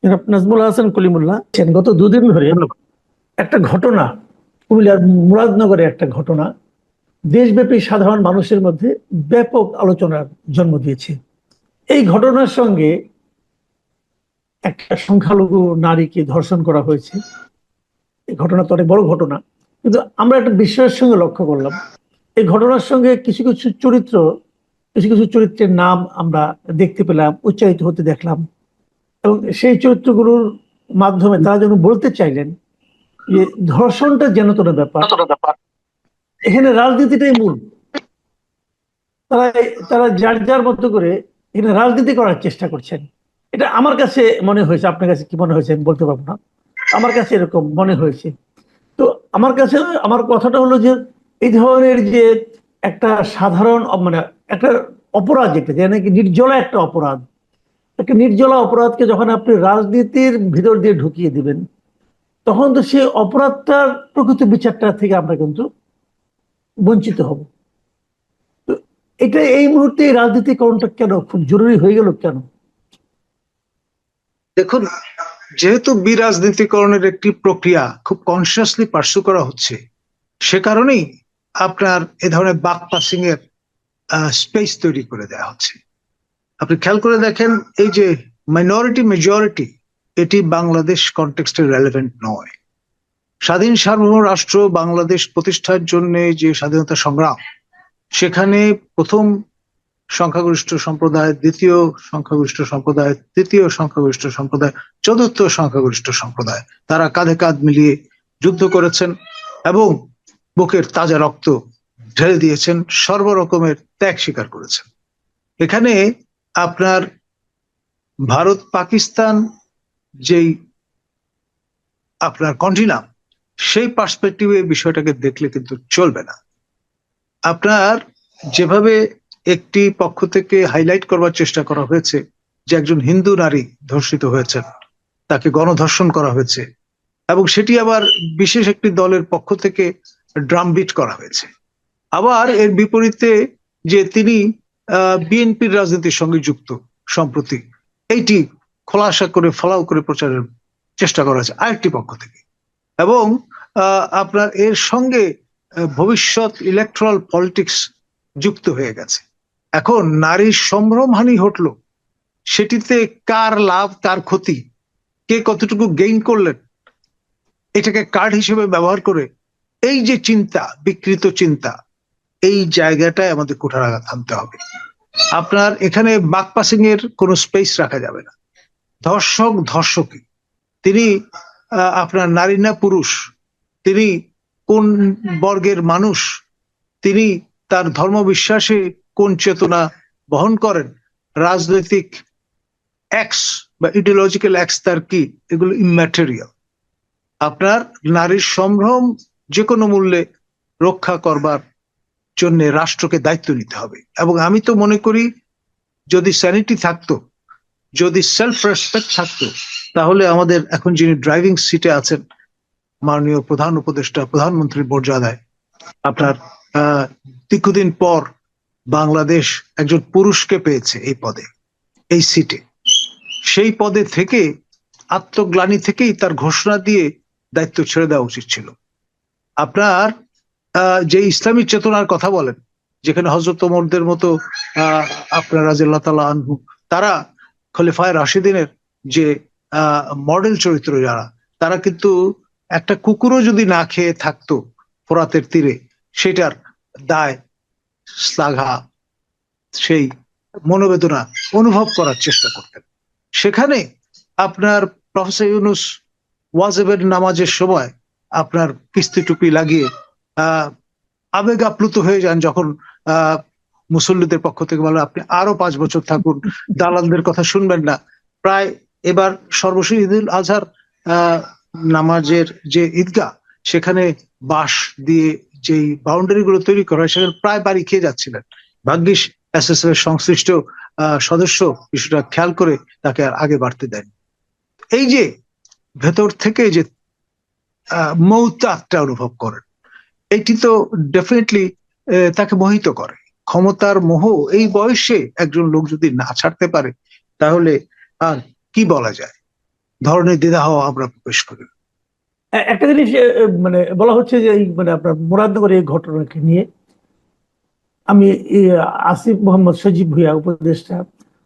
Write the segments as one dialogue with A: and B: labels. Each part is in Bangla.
A: জনাব নাজমুল হাসান কলিমুল্লাহ গত দুদিন ধরে
B: ধন্যবাদ।
A: একটা ঘটনা, কুমিল্লার মুরাদনগরে একটা ঘটনা দেশব্যাপী সাধারণ মানুষের মধ্যে ব্যাপক আলোচনার জন্ম দিয়েছে। এই ঘটনার সঙ্গে একটা সংখ্যালঘু নারীকে ধর্ষণ করা হয়েছে। এই ঘটনা তো অনেক বড় ঘটনা, কিন্তু আমরা একটা বিষয়ের সঙ্গে লক্ষ্য করলাম, এই ঘটনার সঙ্গে কিছু কিছু চরিত্র, কিছু কিছু চরিত্রের নাম আমরা দেখতে পেলাম, উচ্চারিত হতে দেখলাম, এবং সেই চরিত্রগুলোর মাধ্যমে তারা যেন বলতে চাইলেন যে ধর্ষণটা যেন তোর ব্যাপার, এখানে রাজনীতিটাই মূল। তারা তারা যার যার মতো করে এখানে রাজনীতি করার চেষ্টা করছেন। এটা আমার কাছে মনে হয়েছে, আপনার কাছে কি মনে হয়েছে আমি বলতে পারবো না, আমার কাছে এরকম মনে হয়েছে। তো আমার কাছে আমার কথাটা হলো যে এই ধরনের যে একটা সাধারণ মানে একটা অপরাধ, যেটা যে নাকি নির্জলা একটা অপরাধ, একটা নির্জলা অপরাধকে যখন আপনি রাজনীতির ভিতর দিয়ে ঢুকিয়ে দিবেন, তখন তো সেই অপরাধটার প্রকৃত বিচারটা থেকে আমরা কিন্তু বঞ্চিত হব। তো এটা এই মুহূর্তে রাজনীতিকরণটা কেন খুব জরুরি হয়ে গেল কেন?
B: দেখুন, যেহেতু বিরাজনীতিকরণের একটি প্রক্রিয়া খুব কনসিয়াসলি পার্সু করা হচ্ছে, সে কারণেই আপনার এ ধরনের বাক পাসিং এর স্পেস তৈরি করে দেওয়া হচ্ছে। আপনি খেয়াল করে দেখেন, এই যে মাইনরিটি মেজরিটি, এটি বাংলাদেশ কনটেক্সটে রেলেভেন্ট নয়। স্বাধীন সার্বভৌম রাষ্ট্র বাংলাদেশ প্রতিষ্ঠার জন্য যে স্বাধীনতা সংগ্রাম, সেখানে প্রথম সংখ্যাগরিষ্ঠ সম্প্রদায়, দ্বিতীয় সংখ্যাগরিষ্ঠ সম্প্রদায়, তৃতীয় সংখ্যাগরিষ্ঠ সম্প্রদায়, চতুর্থ সংখ্যাগরিষ্ঠ সম্প্রদায়, তারা কাঁধে কাঁধ মিলিয়ে যুদ্ধ করেছেন এবং বুকের তাজা রক্ত ঢেলে দিয়েছেন, সর্বরকমের ত্যাগ স্বীকার করেছেন। এখানে আপনার ভারত পাকিস্তান যেই আপনার কন্টিনাম, সেই পার্সপেক্টিভে বিষয়টাকে দেখলে কিন্তু চলবে না। আপনার যেভাবে একটি পক্ষ থেকে হাইলাইট করবার চেষ্টা করা হয়েছে যে একজন হিন্দু নারী ধর্ষিত হয়েছেন, তাকে গণধর্ষণ করা হয়েছে, এবং সেটি আবার বিশেষ একটি দলের পক্ষ থেকে ড্রামবিট করা হয়েছে। আবার এর বিপরীতে যে তিনি বিএনপির রাজনীতির সঙ্গে যুক্ত সম্প্রতি, এইটি খোলাসা করে ফলাও করে প্রচারের চেষ্টা করা হয়েছে আরেকটি পক্ষ থেকে। এবং আপনার এর সঙ্গে ভবিষ্যৎ ইলেকট্রাল পলিটিক্স যুক্ত হয়ে গেছে। এখন নারীর সম্ভ্রমহানি ঘটলো, সেটিতে কার লাভ কার ক্ষতি, কে কতটুকু গেইন করলেন, এটাকে কার্ড হিসেবে ব্যবহার করে এই যে চিন্তা, বিকৃত চিন্তা, এই জায়গাটায় আমাদের কুঠারাঘাত আনতে হবে। আপনার এখানে বাক পাসিং এর কোনো স্পেস রাখা যাবে না। ধর্ষক ধর্ষকই, তিনি আপনার নারী না পুরুষ, তিনি কোন বর্গের মানুষ, তিনি তার ধর্মবিশ্বাসে কোন চেতনা বহন করেন, রাজনৈতিক এক্স বা ইডিওলজিক্যাল এক্স তার কি, এগুলো ইম্যাটেরিয়াল। আপনার নারীর সম্ভ্রম যে কোনো মূল্যে রক্ষা করবার জন্য রাষ্ট্রকে দায়িত্ব নিতে হবে। এবং আমি তো মনে করি, যদি স্যানিটি থাকতো, যদি সেলফ রেসপেক্ট থাকতো, তাহলে আমাদের এখন যিনি ড্রাইভিং সিটে আছেন, মাননীয় প্রধান উপদেষ্টা, প্রধানমন্ত্রীর মর্যাদায়, আপনার দীর্ঘদিন পর বাংলাদেশ একজন পুরুষকে পেয়েছে এই পদে, এই সিটে। সেই পদে থেকে আত্মগ্লানি থেকেই তার ঘোষণা দিয়ে দায়িত্ব ছেড়ে দেওয়া উচিত ছিল। আপনার যে ইসলামী চেতনার কথা বলেন, যেখানে হযরত ওমরদের মতো আপনার রাদিয়াল্লাহু তাআলা আনহু, তারা খলিফায়ে রাশিদিনের যে মডেল চরিত্র যারা, তারা কিন্তু একটা কুকুরও যদি না খেয়ে থাকতো ফোরাতের তীরে, সেটার দায়, শ্লাঘা, সেই মনোবেদনা অনুভব করার চেষ্টা করতেন। সেখানে আপনার প্রফেসর ইউনূস ওয়াজিবের নামাজের সময় আপনার কিস্তি টুপি লাগিয়ে আবেগ আপ্লুত হয়ে যান যখন মুসল্লিদের পক্ষ থেকে বলে আপনি আরো 5 বছর থাকুন, দালালদের কথা শুনবেন না। প্রায় এবার সর্বশেষ ঈদুল আজহার নামাজের যে ঈদগাহ, সেখানে বাঁশ দিয়ে যেই বাউন্ডারি গুলো তৈরি করা হয়, সেখানে প্রায় বাড়ি খেয়ে যাচ্ছিলেন। ভাগ্যিস এসএসএফ এর সংশ্লিষ্ট সদস্য বিষয়টা খেয়াল করে তাকে আর আগে বাড়তে দেন। এই যে ভেতর থেকে যে মৌতাকটা অনুভব করেন, এটি তো ডেফিনেটলি তাকে মোহিত করে। ক্ষমতার মোহ এই বয়সে একজন লোক যদি না ছাড়তে পারে, তাহলে আর কি বলা যায়। ধরনের দ্বিধাও আমরা প্রকাশ করি না।
A: একটা জিনিস মানে বলা হচ্ছে যে এই মানে আপনার মুরাদনগরের এই ঘটনাকে নিয়ে আমি আসিফ মোহাম্মদ সজীব ভুঁইয়া উপদেষ্টা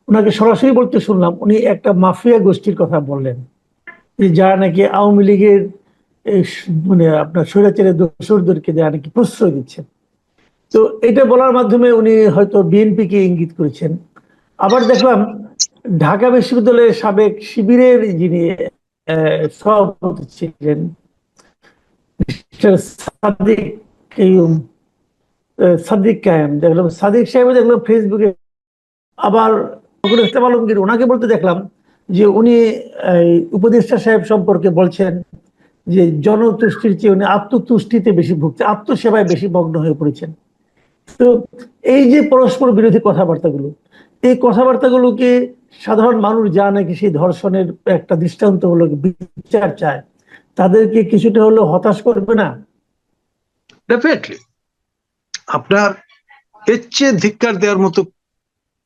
A: ওনাকে সরাসরি বলতে শুনলাম, উনি একটা মাফিয়া গোষ্ঠীর কথা বললেন যে যারা নাকি আওয়ামী লীগের মানে আপনার স্বৈরাচারের দোসরদেরকে যারা নাকি প্রশ্রয় দিচ্ছেন। তো এটা বলার মাধ্যমে উনি হয়তো বিএনপিকে ইঙ্গিত করেছেন। আবার দেখলাম ঢাকা বিশ্ববিদ্যালয়ের সাবেক শিবিরের যিনি সভাপতি ছিলেন মিস্টার সাদিক কাইয়ুম, সাদিক কায়েম, দেখলাম সাদিক সাহেব দেখলাম ফেসবুকে। আবার ফখরুল ইসলাম আলমগীর ওনাকে বলতে দেখলাম যে উনি উপদেষ্টা সাহেব সম্পর্কে বলছেন যে জনতুষ্টির চেয়ে উনি আত্মতুষ্টিতে বেশি ভুগছে, আত্মসেবায় বেশি মগ্ন হয়ে পড়েছেন। তো এই যে পরস্পর বিরোধী কথাবার্তাগুলো, এই কথাবার্তাগুলোকে সাধারণ মানুষ যা নাকি সেই ধর্ষণের একটা দৃষ্টান্তমূলক বিচার চায়, তাদেরকে কিছুটা হলেও হতাশ করবে না?
B: ডেফিনেটলি আপনার এর চেয়ে ধিক্কার দেওয়ার মতো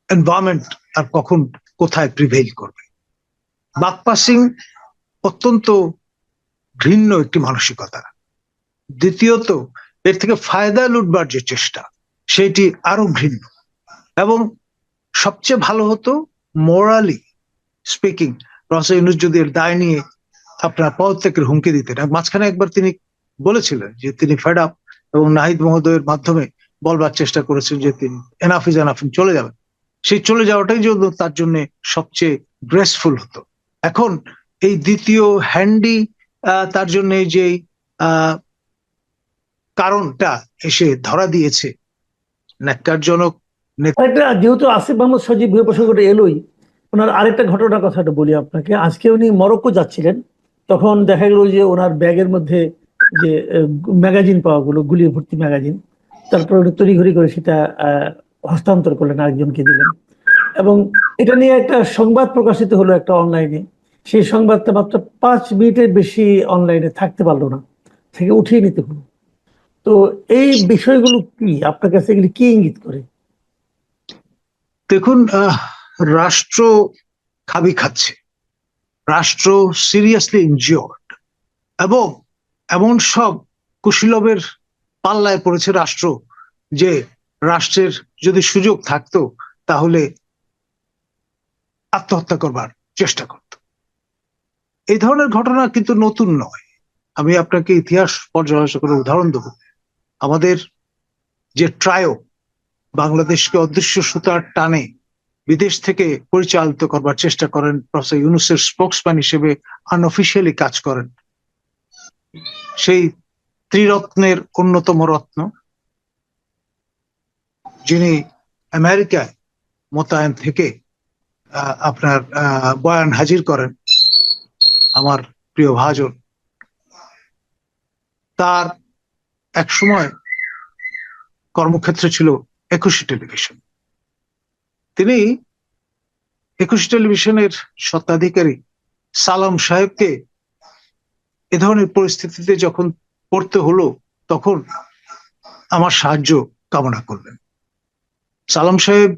B: এনভায়রনমেন্ট আর কখন কোথায় প্রিভেইল করবে? বাকপাসিং অত্যন্ত ঘৃণ্য একটি মানসিকতা। দ্বিতীয়ত এর থেকে ফায়দা লুটবার যে চেষ্টা, সেটি আরো ঘৃণ্য। এবং সবচেয়ে ভালো হতো মোরালি স্পিকিং প্রফেসর ইউনূস যদি এর দায় নিয়ে আপনার পদত্যাগের হুমকি দিতেন। মাঝখানে একবার তিনি বলেছিলেন যে তিনি ফেড আপ, এবং নাহিদ মহোদয়ের মাধ্যমে বলবার চেষ্টা করেছেন যে তিনি এনাফ ইজ এনাফ, চলে যাবেন। সেই চলে যাওয়াটাই জন্য তার জন্য সবচেয়ে গ্রেসফুল হতো। এখন এই দ্বিতীয় হ্যান্ডি তার জন্য যে কারণটা এসে ধরা দিয়েছে, ন্যাক্কারজনক।
A: আরেকটা, যেহেতু আসিফ মোহাম্মদ সজীব ভুঁইয়া প্রসঙ্গটা এলোই, ওনার আরেকটা ঘটনার কথাটা বলি আপনাকে। আজকে উনি মরক্কো যাচ্ছিলেন, তখন দেখা গেল যে ওনার ব্যাগের মধ্যে যে ম্যাগাজিন পাওয়া গেলো, গুলি ভর্তি ম্যাগাজিন। তারপর উনি তড়িঘড়ি করে সেটা হস্তান্তর করলেন, আরেকজনকে দিলেন। এবং এটা নিয়ে একটা সংবাদ প্রকাশিত হলো একটা অনলাইনে। সেই সংবাদটা মাত্র 5 মিনিটের বেশি অনলাইনে থাকতে পারলো না, থেকে উঠিয়ে নিতে হলো। তো এই বিষয়গুলো কি আপনার কাছে, এগুলি কি ইঙ্গিত করে?
B: দেখুন, রাষ্ট্র খাবি খাচ্ছে, রাষ্ট্র সিরিয়াসলি ইনজিওর্ড, এবং এমন সব কুশীলবের পাল্লায় পড়েছে রাষ্ট্র যে রাষ্ট্রের যদি সুযোগ থাকতো তাহলে আত্মহত্যা করবার চেষ্টা করত। এই ধরনের ঘটনা কিন্তু নতুন নয়। আমি আপনাকে ইতিহাস পর্যালোচনা করে উদাহরণ দেব। আমাদের যে ট্রায়ো বাংলাদেশকে অদৃশ্য সুতার টানে বিদেশ থেকে পরিচালিত করবার চেষ্টা করেন, প্রফেসর ইউনূসের স্পোক্সম্যান হিসেবে আনঅফিসিয়ালি কাজ করেন, সেই ত্রিরত্নের অন্যতম রত্ন, যিনি আমেরিকায় মোতায়েন থেকে আপনার বয়ান হাজির করেন, আমার প্রিয় ভাজন, তার এক সময় কর্মক্ষেত্র ছিল একুশে টেলিভিশন। তিনি একুশে টেলিভিশনের স্বত্বাধিকারী সালাম সাহেবকে এ ধরনের পরিস্থিতিতে যখন পড়তে হলো, তখন আমার সাহায্য কামনা করলেন। সালাম সাহেব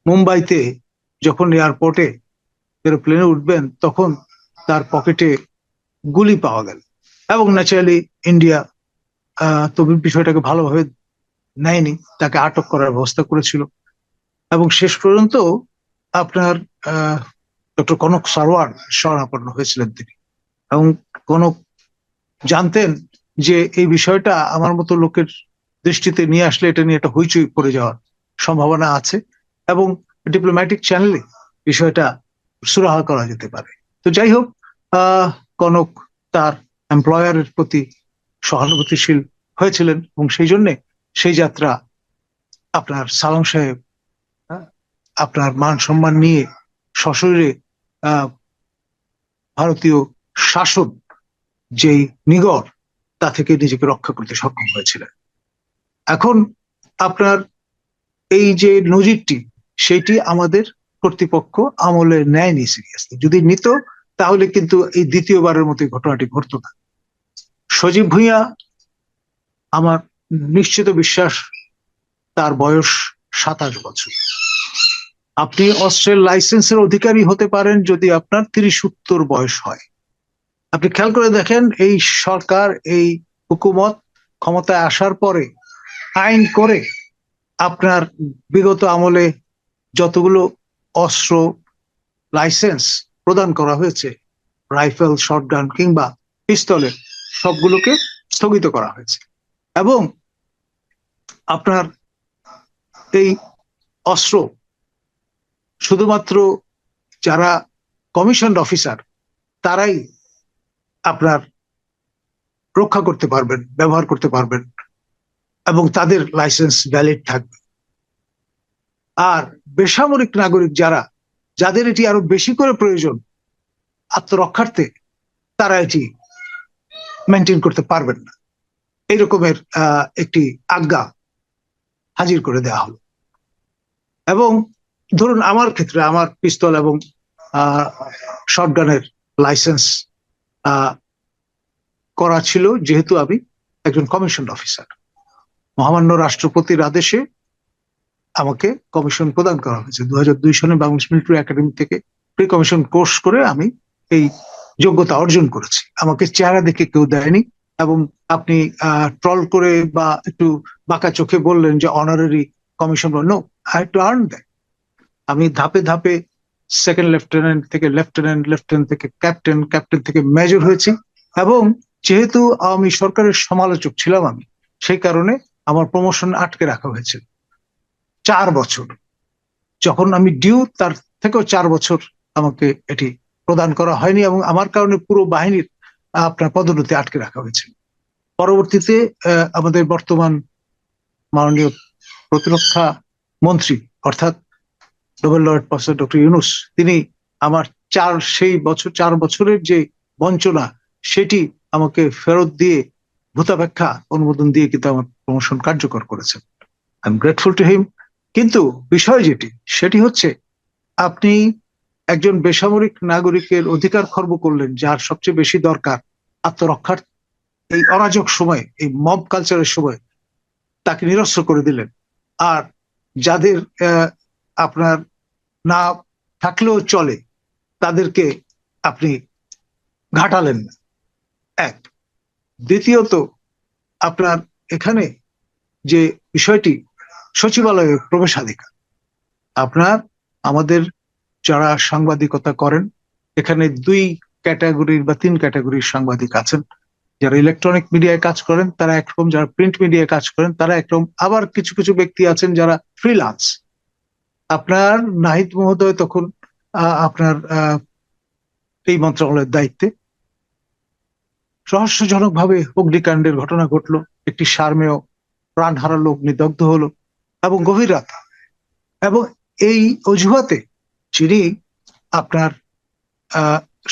B: মুম্বাইতে যখন এয়ারপোর্টে এরোপ্লেনে উঠবেন, তখন তার পকেটে গুলি পাওয়া গেল, এবং ন্যাচারালি ইন্ডিয়া তো বিষয়টাকে ভালোভাবে নেয়নি, তাকে আটক করার ব্যবস্থা করেছিল। এবং শেষ পর্যন্ত আপনার ডক্টর কনক সারওয়ার শরণাপন্ন হয়েছিলেন তিনি। এবং কনক জানতেন যে এই বিষয়টা আমার মতো লোকের দৃষ্টিতে নিয়ে আসলে এটা নিয়ে একটা হইচই পড়ে যাওয়ার সম্ভাবনা আছে, এবং ডিপ্লোম্যাটিক চ্যানেলে বিষয়টা সুরাহা করা যেতে পারে। তো যাই হোক, কনক তার এমপ্লয়ারের প্রতি সহানুভূতিশীল হয়েছিলেন, এবং সেই জন্যে সেই যাত্রা আপনার সালাম সাহেব আপনার মান সম্মান নিয়ে সশরীরে ভারতীয় শাসন যেই নিগড়, তা থেকে নিজেকে রক্ষা করতে সক্ষম হয়েছিলেন। এখন আপনার এই যে নজিরটি, সেটি আমাদের কর্তৃপক্ষ আমলে নেয়নি সিরিয়াসলি। যদি নিত তাহলে কিন্তু এই দ্বিতীয়বারের মতো ঘটনাটি ঘটতো না। সজীব ভুঁইয়া, আমার নিশ্চিত বিশ্বাস তার বয়স 27 বছর, আপনি অস্ত্রের লাইসেন্সের অধিকারী হতে পারেন যদি আপনার 30-70 বয়স হয়। আপনি খেয়াল করে দেখেন, এই সরকার, এই হুকুমত ক্ষমতায় আসার পরে আইন করে আপনার বিগত আমলে যতগুলো অস্ত্র লাইসেন্স প্রদান করা হয়েছে, রাইফেল, শটগান কিংবা পিস্তলের, সবগুলোকে স্থগিত করা হয়েছে। এবং আপনার এই অস্ত্র শুধুমাত্র যারা কমিশনড অফিসার তারাই আপনার রক্ষা করতে পারবেন, ব্যবহার করতে পারবেন, এবং তাদের লাইসেন্স ভ্যালিড থাকবে। আর বেসামরিক নাগরিক যাদের এটি আরো বেশি করে প্রয়োজন আত্মরক্ষার্থে, তারা এটি মেনটেন করতে পারবেন না। এই রকমের একটি আজ্ঞা হাজির করে দেওয়া হলো। এবং ধরুন আমার ক্ষেত্রে আমার পিস্তল এবং শটগানের লাইসেন্স করা ছিল, যেহেতু আমি একজন কমিশন অফিসার। মহামান্য রাষ্ট্রপতির আদেশে আমাকে কমিশন প্রদান করা হয়েছে। 2002 সালে বাংলাদেশ মিলিটারি একাডেমি থেকে প্রি কমিশন কোর্স করে আমি এই যোগ্যতা অর্জন করেছি। আমাকে চেহারা দেখে কেউ দেয়নি। এবং আপনি ট্রল করে বা একটু বাঁকা চোখে বললেন যে honorary commission, no, I had to earn that. আমি ধাপে ধাপে সেকেন্ড লেফটেন্যান্ট থেকে লেফটেন্যান্ট, লেফটেন্যান্ট থেকে ক্যাপ্টেন, ক্যাপ্টেন থেকে মেজর হয়েছি। এবং যেহেতু আমি সরকারের সমালোচক ছিলাম, আমি সেই কারণে আমার প্রমোশন আটকে রাখা হয়েছিল 4 বছর। যখন আমি ডিউ, তার থেকেও 4 বছর আমাকে এটি প্রদান করা হয়নি, এবং আমার কারণে পুরো বাহিনীর আপনার পদোন্নতি আটকে রাখা হয়েছিল। পরবর্তীতে আমাদের বর্তমান মাননীয় প্রতিরক্ষা মন্ত্রী অর্থাৎ Nobel laureate professor doctor Yunus, তিনি আমার 4 বছরের যে বঞ্চনা সেটি আমাকে ফেরত দিয়ে ভূতাপেক্ষা অনুমোদন দিয়ে কিন্তু আমার প্রমোশন কার্যকর করেছেন। I am grateful to him. কিন্তু বিষয় সেটি হচ্ছে, আপনি একজন বেসামরিক নাগরিকের অধিকার খর্ব করলেন, যার সবচেয়ে বেশি দরকার আত্মরক্ষার। এই অরাজক সময়, এই মব কালচারের সময় তাকে নিরস্ত্র করে দিলেন। আর যাদের আপনার না থাকলেও চলে তাদেরকে আপনি ঘাটালেন না। এক। দ্বিতীয়ত, আপনার এখানে যে বিষয়টি সচিবালয়ে প্রবেশাধিকার, আপনার আমাদের যারা সাংবাদিকতা করেন, এখানে 2 ক্যাটাগরির বা 3 ক্যাটাগরির সাংবাদিক আছেন। যারা ইলেকট্রনিক মিডিয়ায় কাজ করেন তারা একরকম, যারা প্রিন্ট মিডিয়ায় কাজ করেন তারা একরকম, আবার কিছু কিছু ব্যক্তি আছেন যারা ফ্রিল্যান্স। আপনার নাহিদ মহোদয় তখন আপনার এই মন্ত্রণালয়ের দায়িত্বে, রহস্যজনকভাবে অগ্নিকাণ্ডের ঘটনা ঘটলো, একটি সারমেয় প্রাণ হারালো, অগ্নিদগ্ধ হলো, এবং গভীর রাত। এবং এই অজুহাতে যিনি আপনার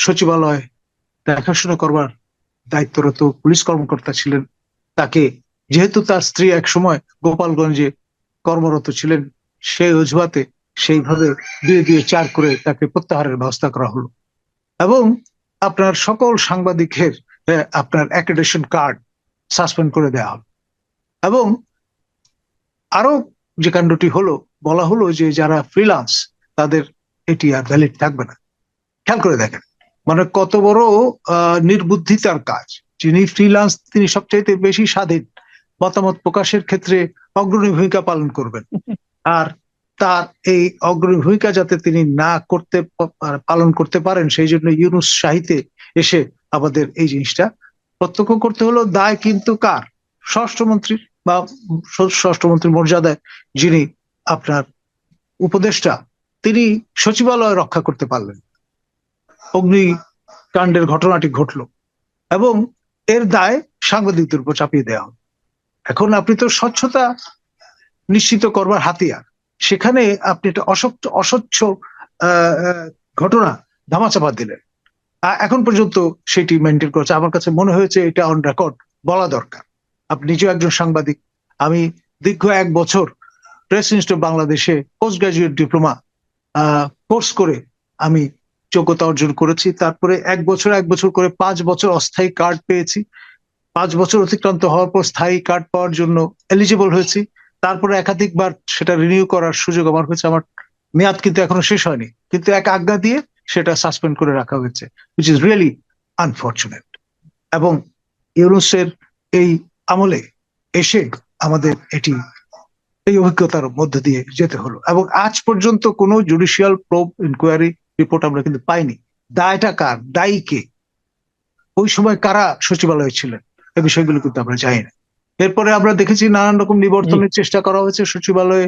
B: সচিবালয় দেখাশোনা করবার দায়িত্বরত পুলিশ কর্মকর্তা ছিলেন, তাকে, যেহেতু তার স্ত্রী এক সময় গোপালগঞ্জে কর্মরত ছিলেন, সেই অজুহাতে সেইভাবে 2-4 করে তাকে প্রত্যাহারের ব্যবস্থা করা হলো। এবং আপনার সকল সাংবাদিকের আপনার অ্যাক্রেডিটেশন কার্ড সাসপেন্ড করে দেওয়া হলো। এবং আরো যে কাণ্ডটি হলো, বলা হলো যে যারা ফ্রিল্যান্স তাদের এটি আর ভ্যালিড থাকবে না। খেয়াল করে দেখেন, মানে কত বড় নির্বুদ্ধিতার কাজ। যিনি ফ্রিল্যান্স তিনি সবচাইতে বেশি স্বাধীন, মতামত প্রকাশের ক্ষেত্রে অগ্রণী ভূমিকা পালন করবেন। আর তার এই অগ্রণী ভূমিকা যাতে তিনি না পালন করতে পারেন, সেই জন্য ইউনূস শাহিতে এসে আমাদের এই জিনিসটা প্রত্যক্ষ করতে হলো। দায় কিন্তু কার? স্বরাষ্ট্রমন্ত্রীর, বা স্বরাষ্ট্রমন্ত্রীর মর্যাদায় যিনি আপনার উপদেষ্টা, তিনি সচিবালয় রক্ষা করতে পারলেন। অগ্নিকাণ্ডের ঘটনাটি ঘটলো এবং এর দায় সাংবাদিকদের উপর চাপিয়ে দেওয়া হলো। এখন আপনি তো স্বচ্ছতা নিশ্চিত করবার হাতিয়ার, সেখানে আপনি একটা অস্বচ্ছ ঘটনা ধামাচাপা দিলেন। এখন পর্যন্ত সেটি মেনটেন করেছে। আমার কাছে মনে হয়েছে এটা অন রেকর্ড বলা দরকার। আপনি নিজেও একজন সাংবাদিক। আমি দীর্ঘ 1 বছর প্রেস ইনস্টিটিউট বাংলাদেশে পোস্ট গ্রাজুয়েট ডিপ্লোমা কোর্স করে আমি যোগ্যতা অর্জন করেছি। তারপরে 1 বছর করে 5 বছর অস্থায়ী কার্ড পেয়েছি। 5 বছর অতিক্রান্ত হওয়ার পর স্থায়ী কার্ড পাওয়ার জন্য এলিজিবল হয়েছি। তারপরে একাধিকবার সেটা রিনিউ করার সুযোগ আমার হয়েছে। আমার মেয়াদ কিন্তু এখনো শেষ হয়নি, কিন্তু এক আজ্ঞা দিয়ে সেটা সাসপেন্ড করে রাখা হয়েছে, which is really unfortunate। এবং ইউনূসের এই আমলে এসে আমাদের এই অভিজ্ঞতার মধ্য দিয়ে যেতে হলো, এবং আজ পর্যন্ত কোনো জুডিশিয়াল প্রোব ইনকোয়ারি রিপোর্ট আমরা কিন্তু পাইনি। দায়টা কার, দায়ী কে, ওই সময় কারা সচিবালয়ে ছিলেন, এই বিষয়গুলো কিন্তু আমরা জানি না। এরপরে আমরা দেখেছি নানান রকম নিবর্তনের চেষ্টা করা হয়েছে সচিবালয়ে,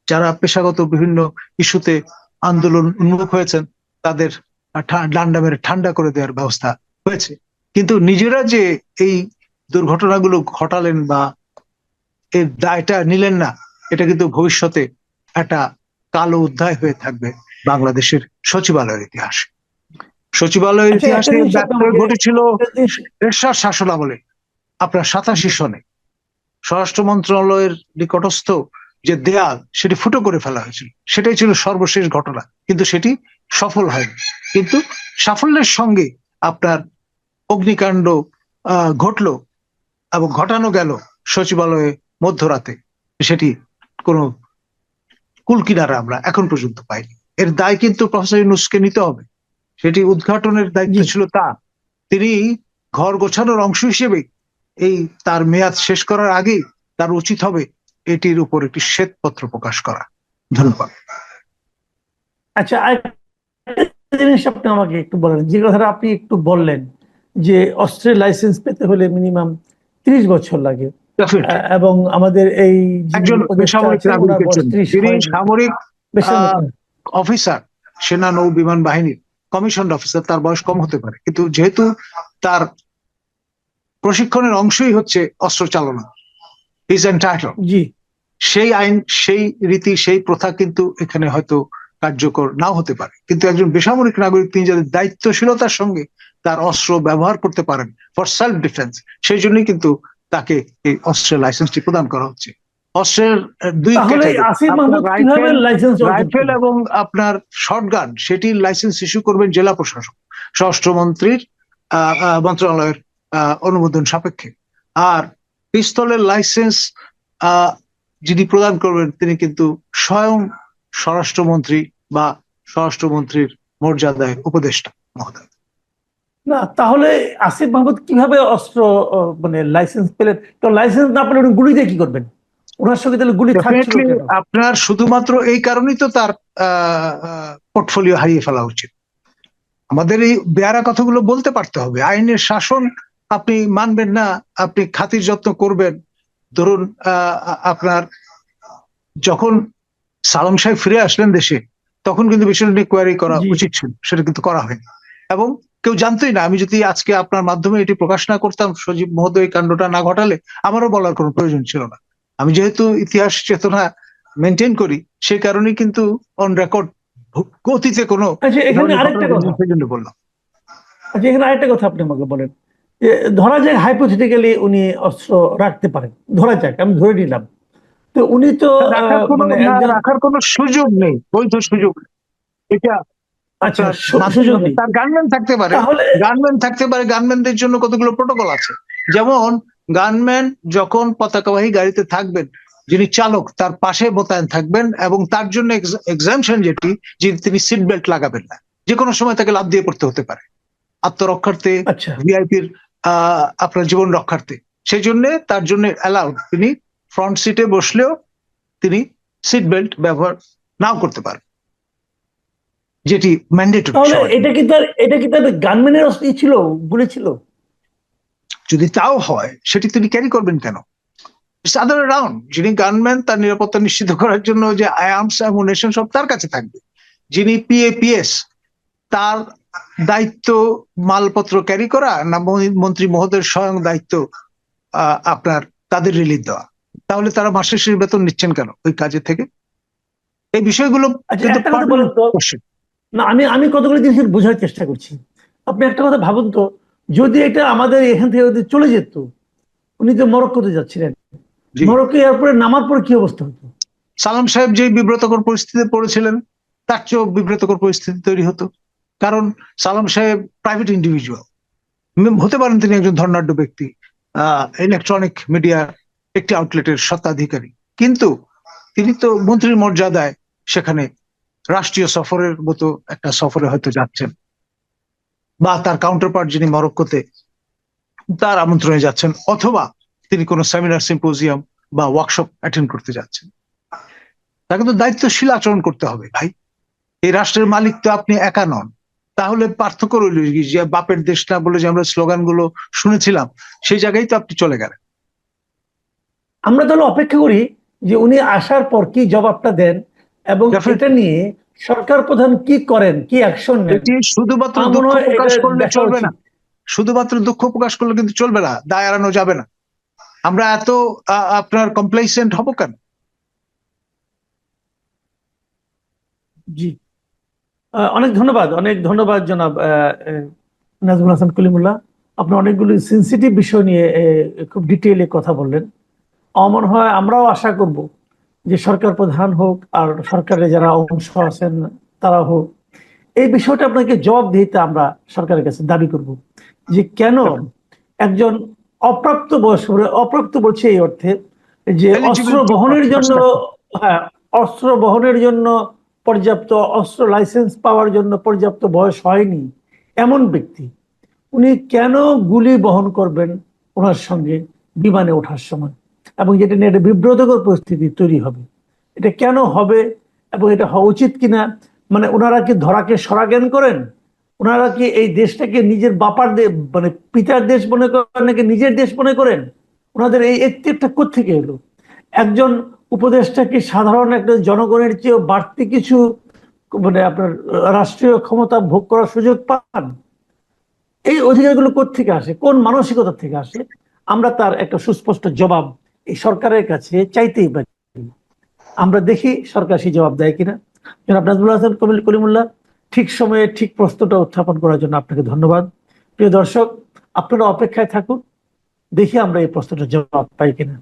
B: যারা পেশাগত বিভিন্ন ইস্যুতে আন্দোলন উন্মুখ হয়েছেন তাদের ডান্ডা মেরে ঠান্ডা করে দেওয়ার ব্যবস্থা হয়েছে, কিন্তু নিজেরা যে এই দুর্ঘটনাগুলো ঘটালেন বা এর দায়টা নিলেন না, এটা কিন্তু ভবিষ্যতে একটা কালো অধ্যায় হয়ে থাকবে বাংলাদেশের সচিবালয়ের ইতিহাসে। সচিবালয়ের
A: আচ্ছা,
B: ইতিহাসে
A: একটা জিনিস
B: ব্যত্যয়
A: আপনাকে-
B: ঘটেছিল
A: একটা জিনিস-
B: এরশাদ শাসন আমলে, আপনার 87 সনে স্বরাষ্ট্র মন্ত্রণালয়ের নিকটস্থ যে দেয়াল সেটি ফুটো করে ফেলা হয়েছিল, সেটাই ছিল সর্বশেষ ঘটনা, কিন্তু সেটি সফল হয়নি। কিন্তু সাফল্যের সঙ্গে আপনার অগ্নিকাণ্ড ঘটলো এবং ঘটানো গেল সচিবালয়ে মধ্যরাতে, সেটি কোনো কুলকিনারা আমরা এখন পর্যন্ত পাইনি। এর দায় কিন্তু প্রফেসর ইউনূসকে নিতে হবে, সেটি উদ্ঘাটনের দায়িত্ব
A: জি।
B: ছিল তার। তিনি ঘর গোছানোর অংশ হিসেবে এই তার মেয়াদ শেষ করার আগেই তার উচিত হবে এটির উপর একটি শ্বেতপত্র প্রকাশ করা। ধন্যবাদ।
A: আচ্ছা, আরেকটা জিনিস আপনি আমাকে একটু বলেন, যে কথাটা আপনি একটু বললেন যে অস্ত্রের লাইসেন্স পেতে হলে মিনিমাম 30 বছর লাগে,
B: Definitely।
A: এবং আমাদের এই যিনি
B: একজন
A: উপদেষ্টা
B: বেসামরিক
A: আছেন, ওনার
B: নাগরিকের
A: বয়স
B: জন্য,
A: 30
B: যিনি
A: হয়নি।
B: সামরিক
A: বেসামরিক
B: অফিসার, সেনা নৌ বিমান বাহিনীর কমিশন অফিসার, তার বয়স কম হতে পারে, কিন্তু যেহেতু তার প্রশিক্ষণের অংশই হচ্ছে অস্ত্র চালনা, ইজ এন্টাইটেলড,
A: জি।
B: সেই আইন, সেই রীতি, সেই প্রথা কিন্তু এখানে হয়তো কার্যকর নাও হতে পারে, কিন্তু একজন বেসামরিক নাগরিক তিনি যাদের দায়িত্বশীলতার সঙ্গে তার অস্ত্র ব্যবহার করতে পারেন ফর সেলফ ডিফেন্স, সেই জন্যই কিন্তু তাকে এই অস্ত্রের লাইসেন্সটি প্রদান করা হচ্ছে। অস্ত্রের দুই
A: তাহলে
B: ক্যাটাগরি,
A: আসিফ মাহমুদ কিভাবে লাইসেন্স অর্জন
B: রাইফেল
A: করবেন?
B: এবং আপনার শর্টগান, সেটির লাইসেন্স ইস্যু করবেন জেলা প্রশাসক, স্বরাষ্ট্রমন্ত্রীর মন্ত্রণালয়ের অনুমোদন সাপেক্ষে। আর পিস্তলের লাইসেন্স যিনি প্রদান করবেন তিনি কিন্তু স্বয়ং স্বরাষ্ট্রমন্ত্রী বা স্বরাষ্ট্রমন্ত্রীর মর্যাদায় উপদেষ্টা মহোদয়।
A: না, তাহলে আসিফ মাহমুদ কিভাবে অস্ত্র মানে লাইসেন্স পেলেন? তো লাইসেন্স না পেলে উনি গুলি দিয়ে কি করবেন? ওনার সঙ্গে তাহলে গুলি থাকছিল
B: Definitely
A: কেন?
B: আপনার শুধুমাত্র এই কারণেই তো তার পোর্টফোলিও হারিয়ে ফেলা উচিত। আমাদের এই বেয়ারা কথাগুলো বলতে পারতে হবে। আইনের শাসন আপনি মানবেন না, আপনি খাতির যত্ন করবেন। ধরুন আপনার যখন সালাম সাহেব ফিরে আসলেন দেশে, তখন কিন্তু বিষয়টা নিয়ে কোয়ারি করা
A: জি।
B: উচিত ছিল, সেটা কিন্তু করা হয়নি, এবং কেউ জানতোই না। আমি যদি আজকে আপনার মাধ্যমে এটি প্রকাশ না করতাম, সজীব মহোদয় কাণ্ডটা না ঘটালে, আমারও বলার কোনো প্রয়োজন ছিল না। আমি যেহেতু ইতিহাস চেতনা মেনটেন করি, সেই কারণেই কিন্তু অন রেকর্ড অতীতে কোনো
A: আচ্ছা, এখানে আরেকটা কথা,
B: সেই জন্য বললাম।
A: আচ্ছা এখানে আরেকটা কথা আপনি আমাকে বলেন, যে ধরা যাক হাইপোথেটিক্যালি উনি অস্ত্র রাখতে পারেন, ধরা যাক, আমি ধরে নিলাম, তো উনি তো মানে একজন,
B: রাখার কোনো সুযোগ নেই, বৈধ সুযোগ নেই। এটা
A: আচ্ছা
B: আপনার
A: সুযোগ নেই,
B: তার গানম্যান থাকতে পারে,
A: তাহলে
B: গানম্যানদের জন্য কতগুলো প্রোটোকল আছে। যেমন গানম্যান যখন পতাকাবাহী গাড়িতে থাকবেন, যিনি চালক তার পাশে মোতায়েন থাকবেন, এবং তার জন্য এক্সামশন যেটি, যে তিনি সিট বেল্ট লাগাবেন না, যে কোনো সময় তাকে লাফ দিয়ে পড়তে হতে পারে আত্মরক্ষার্থে,
A: আচ্ছা
B: ভিআইপির আপনার জীবন রক্ষার্থে। সেই জন্য তার জন্য অ্যালাউড, তিনি ফ্রন্ট সিটে বসলেও তিনি সিট বেল্ট ব্যবহার নাও করতে পারেন, যেটি ম্যান্ডেটরি।
A: তাহলে এটা কি তার গানম্যানের অস্ত্র ছিল, গুলি ছিল?
B: যদি তাও হয়, সেটি তিনি ক্যারি করবেন কেন? আদার রাউন্ড, যিনি গানম্যান তার নিরাপত্তা নিশ্চিত করার জন্য যে আর্মস অ্যামুনিশন সব তার কাছে থাকবে। যিনি পিএপিএস, তার দায়িত্ব মালপত্র ক্যারি করা, না মন্ত্রী মহোদয়ের স্বয়ং দায়িত্ব আপনার তাদের রিলিজ দেওয়া? তাহলে তারা মাসের শেষে বেতন নিচ্ছেন কেন ওই কাজের থেকে? এই বিষয়গুলো
A: আচ্ছা,
B: কিন্তু
A: একটা কথা বলেন তো, না আমি কতগুলো জিনিস বোঝার চেষ্টা করছি। আপনি একটা কথা ভাবুন তো, যদি এটা আমাদের এখান থেকে যদি চলে যেত, উনি তো মরক্কোতে যাচ্ছিলেন, মরক্কো এয়ারপোর্টে নামার পর কি অবস্থা হতো?
B: সালাম সাহেব যে বিব্রতকর পরিস্থিতিতে পড়েছিলেন, তার চেয়েও বিব্রতকর পরিস্থিতি তৈরি হতো। কারণ সালাম সাহেব প্রাইভেট ইন্ডিভিজুয়াল, হতে পারেন তিনি একজন ধর্নাঢ্য ব্যক্তি, ইলেকট্রনিক মিডিয়ার একটি আউটলেটের স্বত্বাধিকারী, কিন্তু তিনি তো মন্ত্রীর মর্যাদায় সেখানে রাষ্ট্রীয় সফরের মতো একটা সফরে হয়তো যাচ্ছেন, বা তার কাউন্টারপার্ট যিনি মরক্কোতে তার আমন্ত্রণে যাচ্ছেন, অথবা তিনি কোনো সেমিনার, সিম্পোজিয়াম বা ওয়ার্কশপ অ্যাটেন্ড করতে যাচ্ছেন। তাকে তো দায়িত্বশীল আচরণ করতে হবে ভাই। এই রাষ্ট্রের মালিক তো আপনি একা নন। তাহলে পার্থক্য রইল কি, যে বাপের দেশ না বলে যে আমরা স্লোগানগুলো শুনেছিলাম, সেই জায়গায় তো আপনি চলে গেলেন।
A: আমরা তাহলে অপেক্ষা করি যে উনি আসার পর কি জবাবটা দেন এবং
B: Definitely.
A: এটা নিয়ে সরকার প্রধান কি করেন, কি অ্যাকশন নেন।
B: এটি শুধুমাত্র
A: আমার মনে
B: দুঃখ
A: হয়
B: প্রকাশ
A: এটা
B: করলে
A: দেখা
B: চলবে
A: উচিত।
B: না। শুধুমাত্র দুঃখ প্রকাশ করলে কিন্তু চলবে না, দায় এড়ানো যাবে না। আমরা এত আপনার কমপ্লেসেন্ট হব কেন?
A: জি, অনেক ধন্যবাদ, অনেক ধন্যবাদ জনাব নাজমুল হাসান কলিমুল্লাহ। আপনি অনেকগুলি সেন্সিটিভ বিষয় নিয়ে খুব ডিটেইলে কথা বললেন। আমার মনে হয় আমরাও আশা করব যে সরকার প্রধান হোক আর সরকারের যারা অংশ আছেন তারা হোক, এই বিষয়টা আপনাকে জবাবদিহিতা আমরা সরকারের কাছে দাবি করব যে কেন একজন অপ্রাপ্ত বয়স্ক, অপ্রাপ্ত বলছে এই অর্থে যে অস্ত্র
B: Eligibility
A: বহনের জন্য,
B: perspective.
A: হ্যাঁ, অস্ত্র বহনের জন্য পর্যাপ্ত, অস্ত্র লাইসেন্স পাওয়ার জন্য পর্যাপ্ত বয়স হয়নি এমন ব্যক্তি, উনি কেন গুলি বহন করবেন ওনার সঙ্গে বিমানে ওঠার সময়, এবং যেটা নিয়ে একটা বিব্রতকর পরিস্থিতি তৈরি হবে। এটা কেন হবে এবং এটা হওয়া উচিত কিনা, মানে ওনারা কি ধরাকে সরা জ্ঞান করেন? ওনারা কি এই দেশটাকে নিজের বাপার মানে পিতার দেশ মনে করেন নাকি নিজের দেশ মনে করেন? ওনাদের এই এখতিয়ারটা কোত্থেকে এলো? একজন উপদেষ্টা কি সাধারণ একটা জনগণের চেয়েও বাড়তি কিছু মানে আপনার রাষ্ট্রীয় ক্ষমতা ভোগ করার সুযোগ পান? এই অধিকারগুলো কোত্থেকে আসে, কোন মানসিকতা থেকে আসে? আমরা তার একটা সুস্পষ্ট জবাব এই সরকারের কাছে চাইতেই পারি। আমরা দেখি সরকার সেই জবাব দেয় কিনা। জনাব নাজমুল হাসান কলিমুল্লাহ, ঠিক সময়ে ঠিক প্রশ্নটা উত্থাপন করার জন্য আপনাকে ধন্যবাদ। প্রিয় দর্শক, আপনারা অপেক্ষায় থাকুন, দেখি আমরা এই প্রশ্নটার জবাব পাই কিনা।